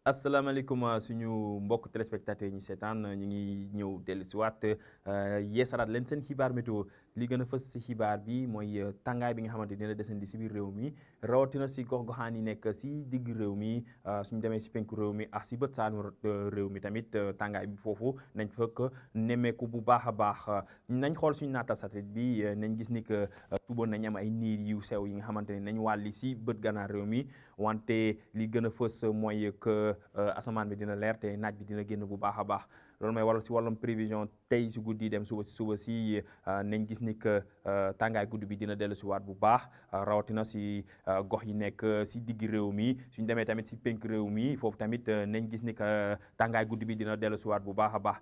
asalaamaaleykum suñu mbokk téléspectateurs ñi seetaan ñu ngi ñëw dellu si waat yeesalaat leen seen xibaar météo li gën a fës si xibaar bi mooy tàngaay bi nga xamante dina desandi si biir réew mi rawatina si gox-goxaan yi nekk si digg réew mi suñu demee si penku réew mi ak si bët saalum réew mi tamit tàngaay bi foofu nañ fekk nemmeeku bu baax a baax nañ xool suñu naatal satellite bi nañ gis ni que suba nañ am ay niir yu sew yi nga xamante ne nañ wàlli si bët gànnaar réew mi wante li gën a fës mooy que asamaan bi dina leer te naaj bi dina génn bu baax a baax loolu may waral si wàllum prévision tey si guddi dem suba si nañ gis ni que tàngaay guddi bi dina dellu si waat bu baax rawatina si gox yi nekk si digg réew mi suñ demee tamit si penk réew mi foofu tamit nañ gis ni que tàngaay guddi bi dina dellu si waat bu baax a baax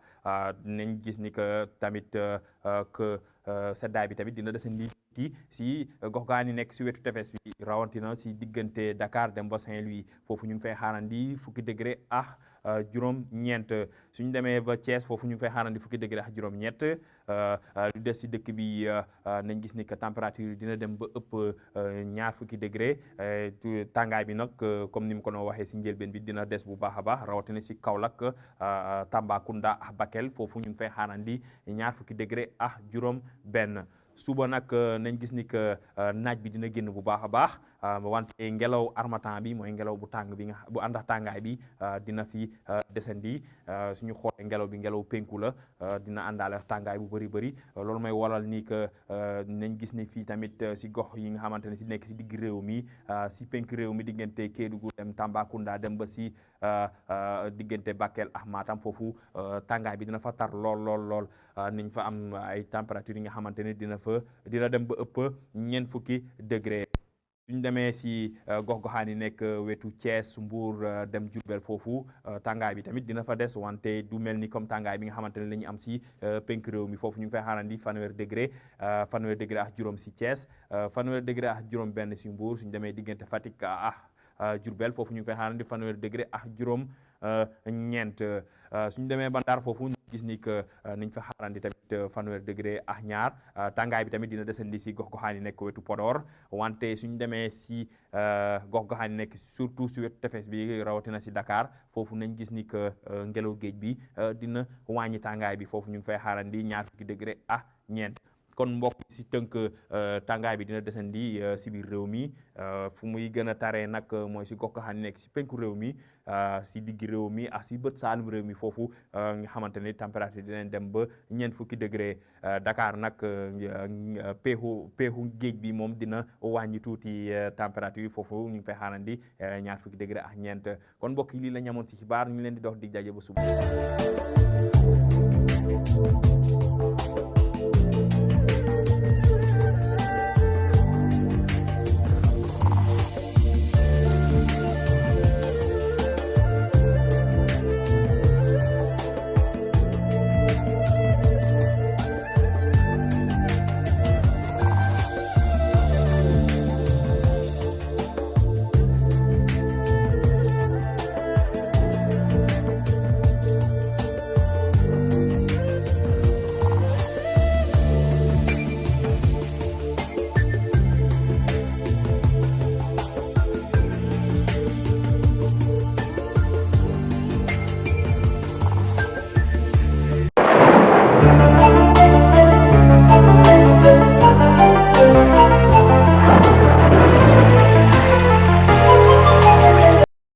nañ gis ni que tamit que seddaay bi tamit dina desandi si gox-goxaan yi nekk si wetu tefes bi rawatina si diggante Dakar dem ba Saint-Louis foofu ñu ngi fay xaarandi fukki degré ak juróom-ñeent suñu demee ba Thiès foofu ñu ngi fay xaarandi fukki degré ak juróom-ñett lu des si dëkk bi nañ gis ni que température dina dem ba ëpp ñaar fukki degré tàngaay bi nag comme ni mu ko noo waxee si njëlbeen bi dina des bu baax a baax rawatina si Kaolack Tambacounda ak Bakel foofu ñu ngi fay xaarandi ñaar fukki degré ak juróom-benn. suba nag nañ gis ni que naaj bi dina génn bu baax a baax wante ngelaw harmattan bi mooy ngelaw bu tàng bi nga bu ànd ak tàngaay bi dina fi descendi suñu xoolee ngelaw bi ngelaw penku la dina àndaale tàngaay bu bëri loolu may waral ni que nañ gis ni fii tamit si gox yi nga xamante ne si nekk si digg réew mi si penk réew mi diggante Kédougou dem Tambacounda dem ba si diggante Bakel ak Matam foofu tàngaay bi dina fa tar lool niñ fa am ay température yi nga xamante ne dina dem ba ëpp ñeent fukki degré suñ demee si gox-goxaan yi nekk wetu Thiès Mbour dem Diourbel foofu tàngaay bi tamit dina fa des wante du mel ni comme tàngaay bi nga xamante ne la ñu am si penk réew mi foofu ñu ngi fay xaarandi fanweer degré ak juróom si Thiès fanweer degré ak juróom benn si Mbour suñ demee diggante Fatick Diourbel foofu ñu ngi fay xaarandi fanweer degré ak juróom ñeent suñu demee ba Ndar foofu ñu gis ni que niñ fa xaarandi tamit fanweer degré ak ñaar tàngaay bi tamit dina desandi si gox-goxaan yi nekk wetu Podor wante suñu demee si gox-goxaan yi nekk surtout si wetu tefes bi rawatina si Dakar foofu nañ gis ni que ngelaw géej bi dina wàññi tàngaay bi foofu ñu ngi fay xaarandi ñaar fukki degré ak ñeent kon mbokk si tënk tàngaay bi dina desandi si biir réew mi fu muy gën a taree nag mooy si gox-goxaan yi nekk si penku réew mi si digg réew mi ak si bët saalum réew mi foofu nga xamante ne température dinañ dem ba ñeent fukki degré Dakar nag peexu géej bi moom dina wàññi tuuti température foofu ñu ngi fay xaarandi ñaar fukki degré ak ñeent kon mbokk yi lii la ñu amoon si xibaar ñu leen di dox dig daje ba suba